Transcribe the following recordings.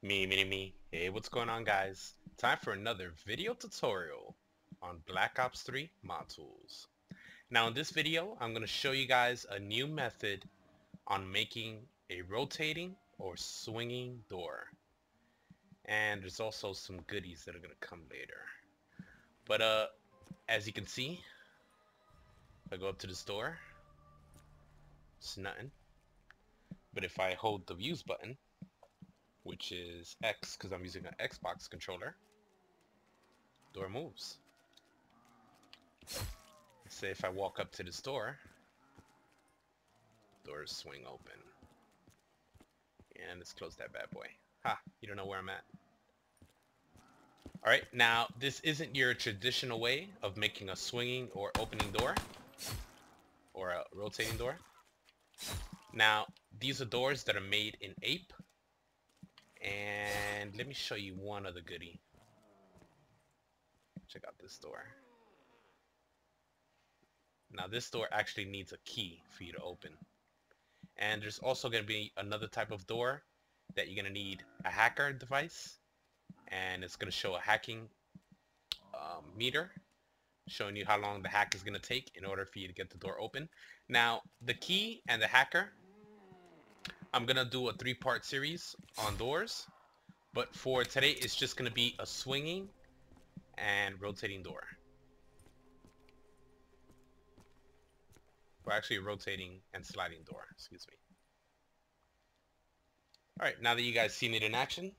Me. Hey, what's going on, guys? Time for another video tutorial on Black Ops 3 mod tools. Now, in this video, I'm going to show you guys a new method on making a rotating or swinging door. And there's also some goodies that are going to come later. But as you can see, if I go up to this door, it's nothing. But if I hold the views button, which is X because I'm using an Xbox controller, door moves. Let's say if I walk up to this door, doors swing open. And let's close that bad boy. Ha, you don't know where I'm at. Alright, now this isn't your traditional way of making a swinging or opening door or a rotating door. Now, these are doors that are made in Ape. And let me show you one other goodie. Check out this door. Now this door actually needs a key for you to open. And there's also going to be another type of door that you're going to need a hacker device. And it's going to show a hacking meter showing you how long the hack is going to take in order for you to get the door open. Now, the key and the hacker, I'm going to do a 3-part series on doors. But for today, it's just going to be a swinging and rotating door. Or actually a rotating and sliding door, excuse me. Alright, now that you guys seen it in action,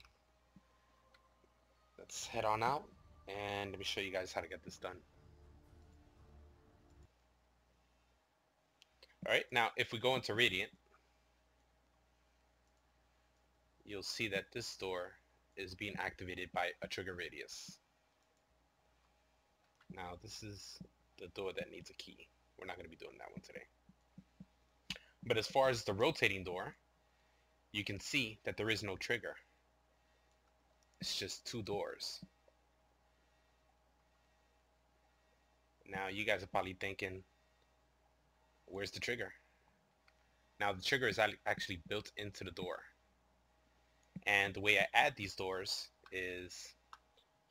let's head on out and let me show you guys how to get this done. Alright, now if we go into Radiant, you'll see that this door is being activated by a trigger radius. Now this is the door that needs a key. We're not going to be doing that one today. But as far as the rotating door, you can see that there is no trigger. It's just 2 doors. Now you guys are probably thinking, where's the trigger? Now the trigger is actually built into the door. And the way I add these doors is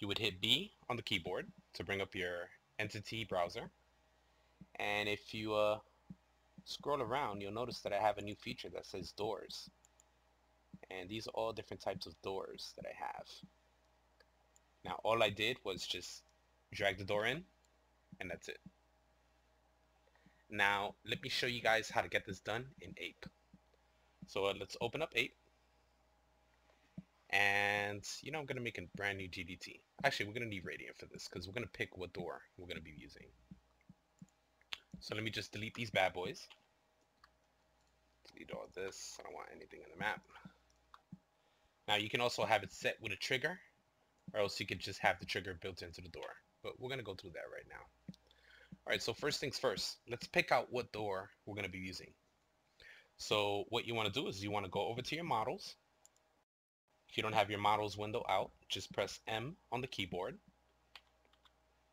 you would hit B on the keyboard to bring up your entity browser. And if you scroll around, you'll notice that I have a new feature that says doors. And these are all different types of doors that I have. Now all I did was just drag the door in, and that's it. Now let me show you guys how to get this done in Ape. So let's open up Ape. And I'm going to make a brand new GDT. Actually, we're going to need Radiant for this because we're going to pick what door we're going to be using. So let me just delete these bad boys. Delete all this. I don't want anything in the map. Now you can also have it set with a trigger, or else you could just have the trigger built into the door. But we're going to go through that right now. Alright, so first things first, let's pick out what door we're going to be using. So what you want to do is you want to go over to your models. If you don't have your models window out, just press M on the keyboard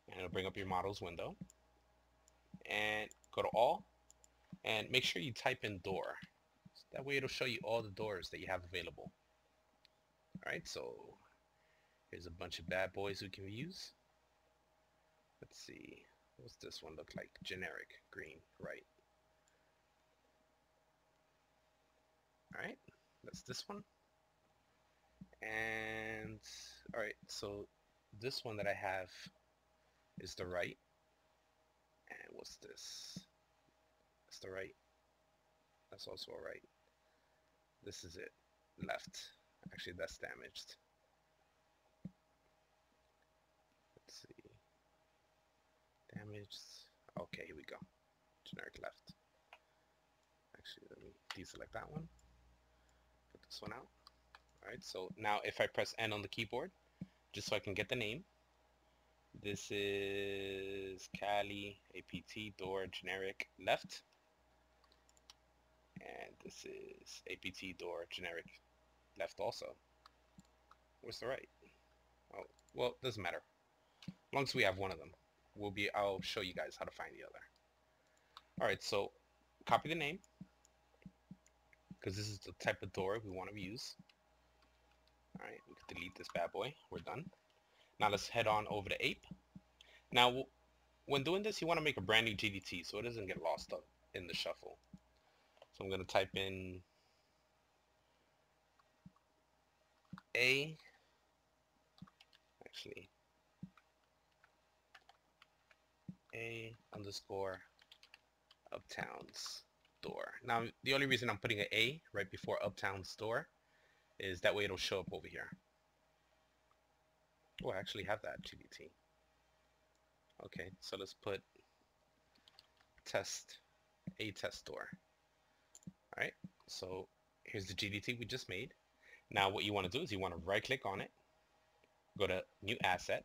and it'll bring up your models window. And go to all and make sure you type in door. So that way it'll show you all the doors that you have available. Alright, so here's a bunch of bad boys we can use. Let's see, what's this one look like? Generic green, right? Alright, that's this one. And alright, so this one that I have is the right. And what's this? That's the right. That's also a right. This is it. Left. Actually, that's damaged. Let's see. Damaged. Okay, here we go. Generic left. Actually, let me deselect that one. Put this one out. Alright, so now if I press N on the keyboard, just so I can get the name, this is Cali APT door generic left, and this is APT door generic left also. Where's the right? Oh, well, doesn't matter. As long as we have one of them, I'll show you guys how to find the other. Alright, so copy the name, because this is the type of door we want to use. Alright, Alright, we can delete this bad boy. We're done. Now let's head on over to Ape. Now, when doing this, you want to make a brand new GDT so it doesn't get lost up in the shuffle. So I'm going to type in A, actually, A underscore Uptown's door. Now, the only reason I'm putting an A right before Uptown's door is that way it'll show up over here. Oh, I actually have that GDT. Okay, so let's put test, A test door. Alright, so here's the GDT we just made. Now what you want to do is you want to right click on it, go to new asset,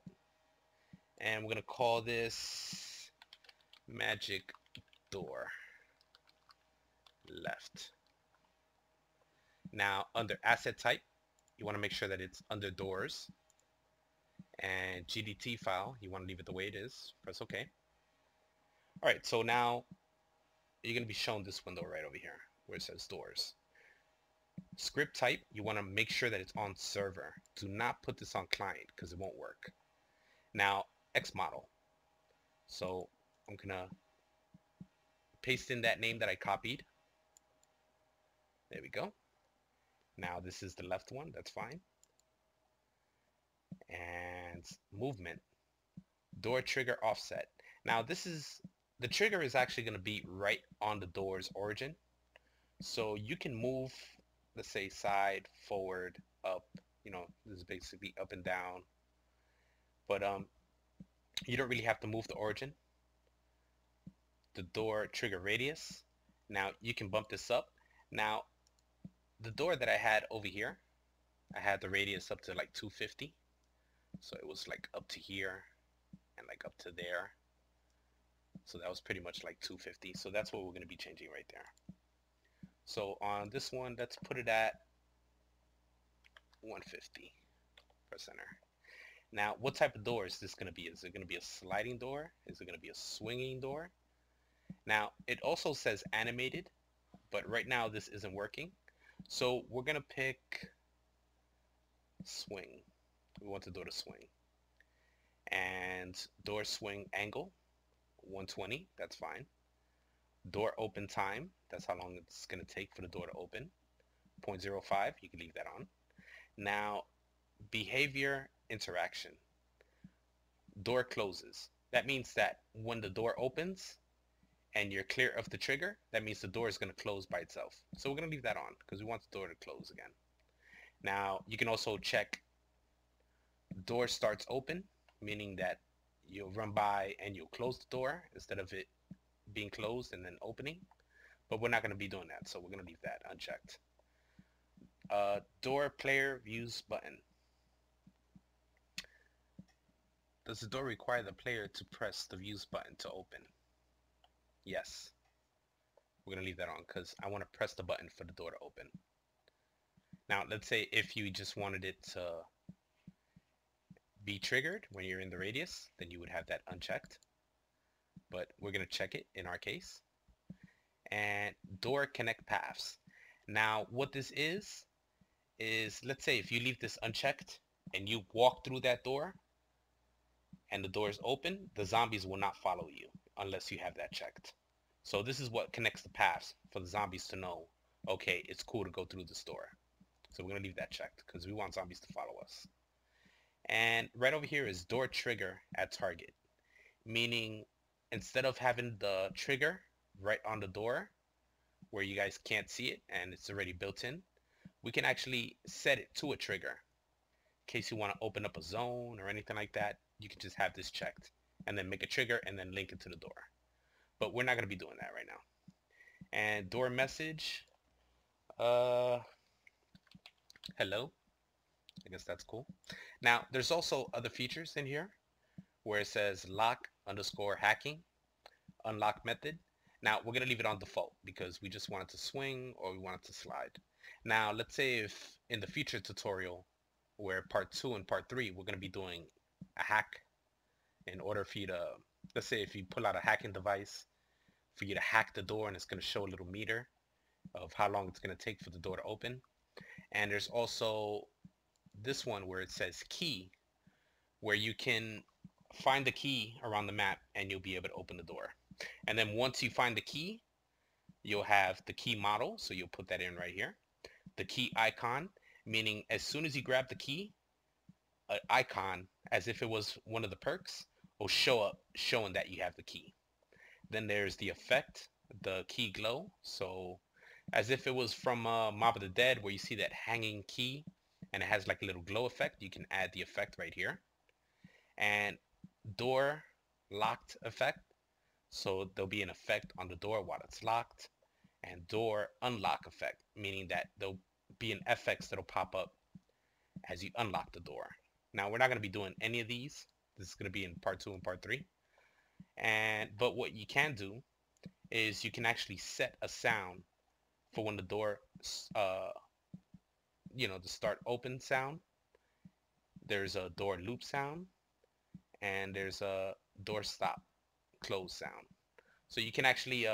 and we're going to call this magic door left. Now under asset type, you want to make sure that it's under doors, and GDT file, you want to leave it the way it is. Press OK. Alright, so now you're going to be shown this window right over here where it says doors. Script type, you want to make sure that it's on server. Do not put this on client because it won't work. Now, X model. So I'm going to paste in that name that I copied. There we go. Now this is the left one. That's fine. And movement. Door trigger offset. Now this is, the trigger is actually going to be right on the door's origin. So you can move, let's say side, forward, up, you know, this is basically up and down. But you don't really have to move the origin. The door trigger radius. Now you can bump this up. Now the door that I had over here, I had the radius up to like 250. So it was like up to here and like up to there. So that was pretty much like 250. So that's what we're going to be changing right there. So on this one, let's put it at 150. Press enter. Now, what type of door is this going to be? Is it going to be a sliding door? Is it going to be a swinging door? Now, it also says animated, but right now this isn't working. So we're going to pick swing. We want the door to swing. And door swing angle, 120, that's fine. Door open time, that's how long it's going to take for the door to open. 0.05, you can leave that on. Now, behavior interaction. Door closes. That means that when the door opens and you're clear of the trigger, that means the door is going to close by itself. So we're going to leave that on because we want the door to close again. Now, you can also check door starts open, meaning that you'll run by and you'll close the door instead of it being closed and then opening. But we're not going to be doing that, so we're going to leave that unchecked. Door player views button. Does the door require the player to press the views button to open? Yes. We're going to leave that on because I want to press the button for the door to open. Now, let's say if you just wanted it to be triggered when you're in the radius, then you would have that unchecked. But we're going to check it in our case. And door connect paths. Now, what this is let's say if you leave this unchecked and you walk through that door and the door is open, the zombies will not follow you unless you have that checked. So this is what connects the paths for the zombies to know, okay, it's cool to go through this door. So we're going to leave that checked because we want zombies to follow us. And right over here is door trigger at target, meaning instead of having the trigger right on the door where you guys can't see it and it's already built in, we can actually set it to a trigger. In case you want to open up a zone or anything like that, you can just have this checked and then make a trigger and then link it to the door. But we're not going to be doing that right now. And door message, hello. I guess that's cool. Now, there's also other features in here where it says lock underscore hacking, unlock method. Now, we're going to leave it on default because we just want it to swing or we want it to slide. Now, let's say if in the future tutorial where part 2 and part 3, we're going to be doing a hack in order for you to, let's say if you pull out a hacking device for you to hack the door and it's going to show a little meter of how long it's going to take for the door to open. And there's also this one where it says key, where you can find the key around the map and you'll be able to open the door. And then once you find the key, you'll have the key model, so you'll put that in right here. The key icon, meaning as soon as you grab the key, an icon, as if it was one of the perks, will show up showing that you have the key. Then there's the effect, the key glow, so as if it was from Mob of the Dead, where you see that hanging key and it has like a little glow effect. You can add the effect right here. And door locked effect, so there'll be an effect on the door while it's locked. And door unlock effect, meaning that there'll be an FX that'll pop up as you unlock the door. Now we're not going to be doing any of these. This is going to be in part 2 and part 3. But what you can do is you can actually set a sound for when the door, the start open sound. There's a door loop sound, and there's a door stop close sound. So you can actually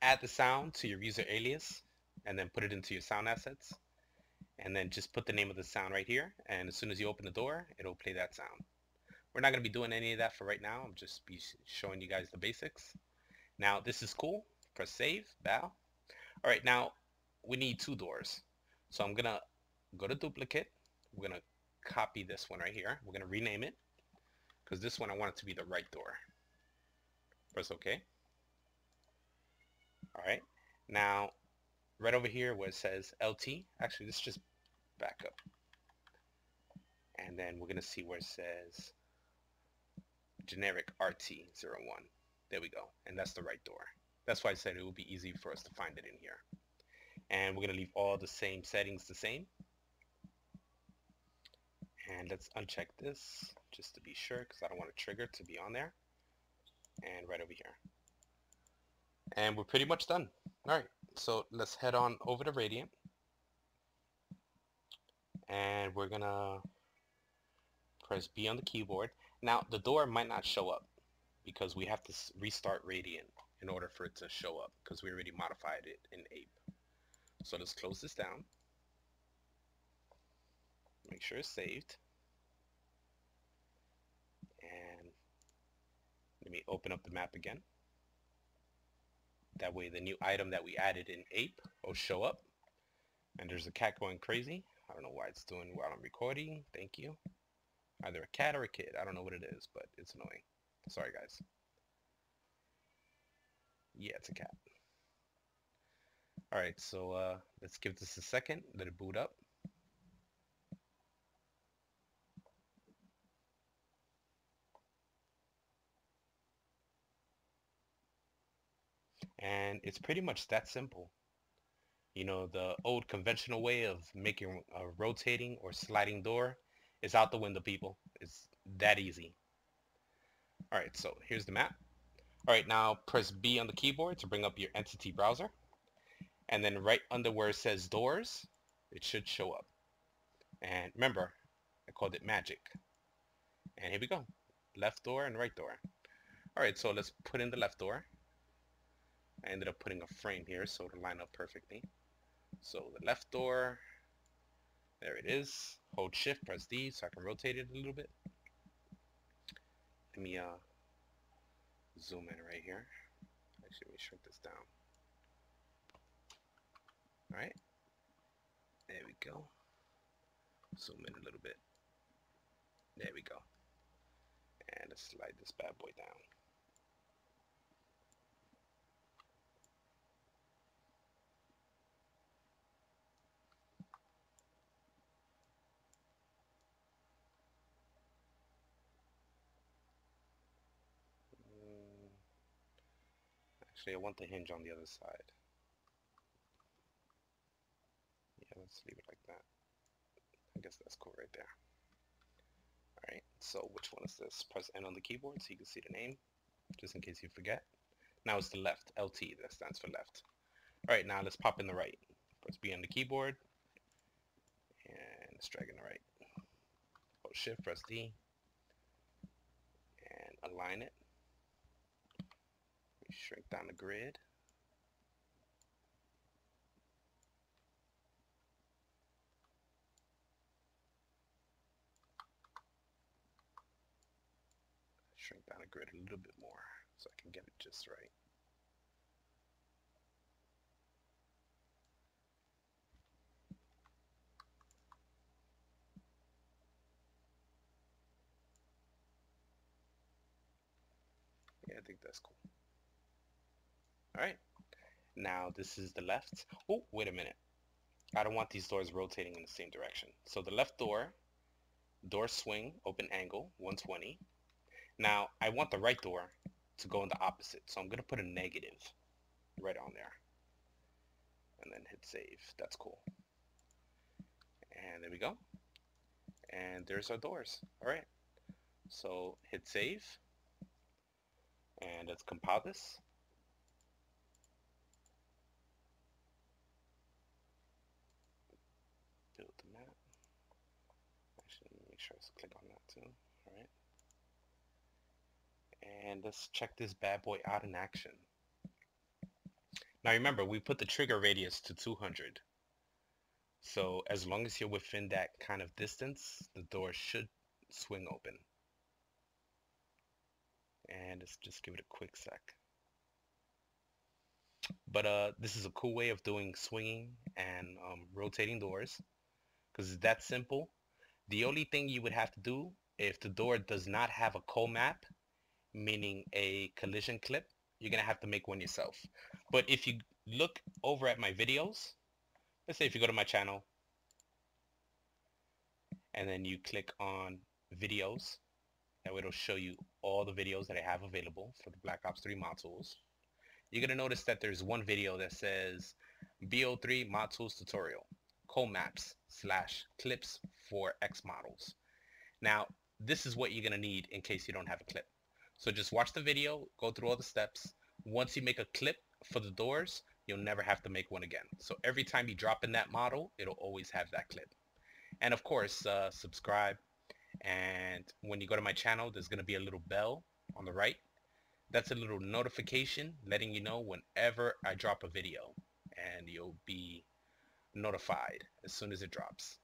add the sound to your user alias and then put it into your sound assets, and then just put the name of the sound right here, and as soon as you open the door, it'll play that sound. We're not going to be doing any of that for right now. I'm just be showing you guys the basics. Now this is cool. Press save, bow. Alright, now we need 2 doors. So I'm gonna go to duplicate. We're gonna copy this one right here. We're gonna rename it, because this one I want it to be the right door. Press OK. Alright, now right over here where it says LT, actually let's just back up. And then we're gonna see where it says generic RT01. There we go, and that's the right door. That's why I said it would be easy for us to find it in here. And we're gonna leave all the same settings the same. And let's uncheck this just to be sure, because I don't want a trigger to be on there. And right over here. And we're pretty much done. Alright, so let's head on over to Radiant. And we're gonna press B on the keyboard. Now the door might not show up because we have to restart Radiant in order for it to show up, because we already modified it in Ape. So let's close this down. Make sure it's saved. And let me open up the map again. That way the new item that we added in Ape will show up. And there's a cat going crazy. I don't know why it's doing while I'm recording. Thank you. Either a cat or a kid. I don't know what it is, but it's annoying. Sorry, guys. Yeah, it's a cat. Alright, so let's give this a second. Let it boot up. And it's pretty much that simple. You know, the old conventional way of making a rotating or sliding door is out the window, people. It's that easy. Alright, so here's the map. Alright, now press B on the keyboard to bring up your entity browser. And then right under where it says doors, it should show up. And remember, I called it magic. And here we go. Left door and right door. Alright, so let's put in the left door. I ended up putting a frame here so it'll line up perfectly. So the left door, there it is. Hold shift, press D so I can rotate it a little bit. Let me zoom in right here. Actually, let me shrink this down. Alright, there we go. Zoom in a little bit. There we go. And let's slide this bad boy down. Actually, I want the hinge on the other side. Yeah, let's leave it like that. I guess that's cool right there. Alright, so which one is this? Press N on the keyboard so you can see the name, just in case you forget. Now it's the left, LT, that stands for left. Alright, now let's pop in the right. Press B on the keyboard, and let's drag in the right. Hold shift, press D, and align it. Shrink down the grid. Shrink down the grid a little bit more so I can get it just right. Yeah, I think that's cool. Alright, now this is the left. Oh, wait a minute. I don't want these doors rotating in the same direction. So the left door, door swing, open angle, 120. Now, I want the right door to go in the opposite. So I'm going to put a negative right on there. And then hit save. That's cool. And there we go. And there's our doors. Alright. So hit save. And let's compile this. Build the map. Actually, make sure I click on that too. Alright. And let's check this bad boy out in action. Now remember, we put the trigger radius to 200. So as long as you're within that kind of distance, the door should swing open. And let's just give it a quick sec. But this is a cool way of doing swinging and rotating doors, because it's that simple. The only thing you would have to do if the door does not have a Collmap, meaning a collision clip, you're gonna have to make one yourself. But if you look over at my videos, let's say if you go to my channel and then you click on videos, that way it'll show you all the videos that I have available for the Black Ops 3 mod tools. You're gonna notice that there's one video that says BO3 mod tools tutorial, Collmaps / clips for X models. Now, this is what you're gonna need in case you don't have a clip. So just watch the video, go through all the steps. Once you make a clip for the doors, you'll never have to make one again. So every time you drop in that model, it'll always have that clip. And of course, subscribe. And when you go to my channel, there's going to be a little bell on the right. That's a little notification letting you know whenever I drop a video. And you'll be notified as soon as it drops.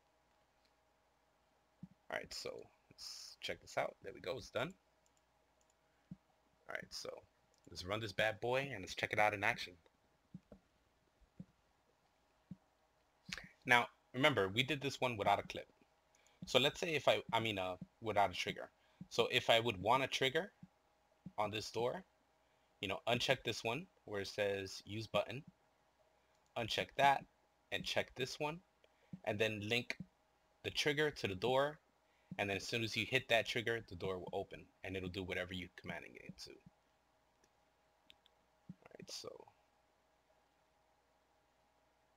Alright, so let's check this out. There we go, it's done. Alright, so let's run this bad boy and let's check it out in action. Now, remember, we did this one without a clip. So let's say if without a trigger. So if I would want a trigger on this door, uncheck this one where it says use button, uncheck that, and check this one, and then link the trigger to the door, and then as soon as you hit that trigger, the door will open, and it'll do whatever you're commanding it to. Alright, so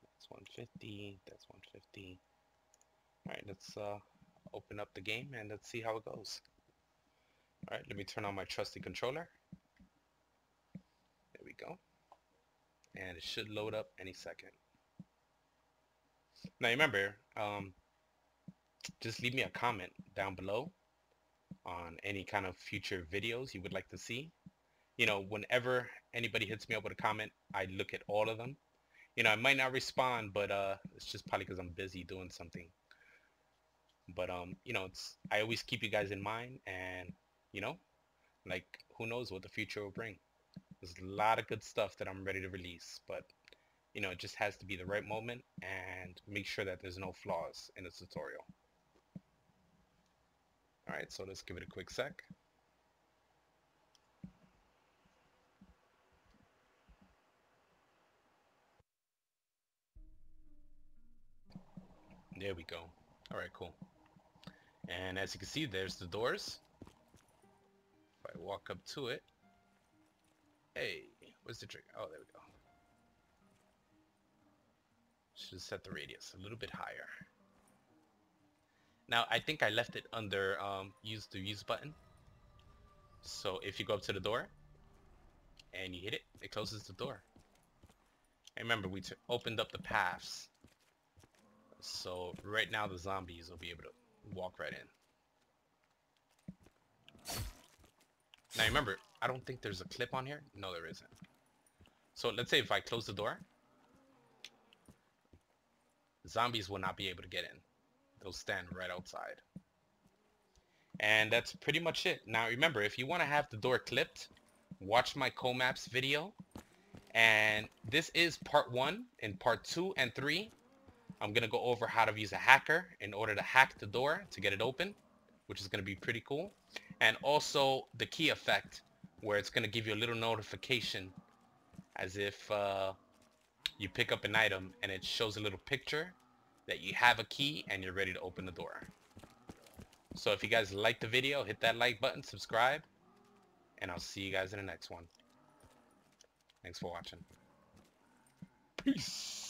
that's 150, that's 150. Alright, let's open up the game and let's see how it goes. Alright, let me turn on my trusty controller. There we go. And it should load up any second. Now remember, just leave me a comment down below on any kind of future videos you would like to see. Whenever anybody hits me up with a comment, I look at all of them. I might not respond, but it's just probably because I'm busy doing something. But I always keep you guys in mind, and like, who knows what the future will bring. There's a lot of good stuff that I'm ready to release, but it just has to be the right moment and make sure that there's no flaws in the tutorial. Alright, so let's give it a quick sec. There we go. Alright, cool. And as you can see, there's the doors. If I walk up to it, hey, where's the trigger? Oh, there we go. Should set the radius a little bit higher. Now, I think I left it under use the use button. So if you go up to the door and you hit it, it closes the door. And remember, we opened up the paths. So right now the zombies will be able to walk right in. Now remember, I don't think there's a clip on here. No, there isn't. So let's say if I close the door, zombies will not be able to get in. They'll stand right outside. And that's pretty much it. Now remember, if you want to have the door clipped, watch my Collmaps video. And this is part 1. In part 2 and 3, I'm going to go over how to use a hacker in order to hack the door to get it open, which is going to be pretty cool. And also the key effect, where it's going to give you a little notification as if you pick up an item and it shows a little picture that you have a key and you're ready to open the door. So if you guys like the video, hit that like button, subscribe, and I'll see you guys in the next one. Thanks for watching. Peace.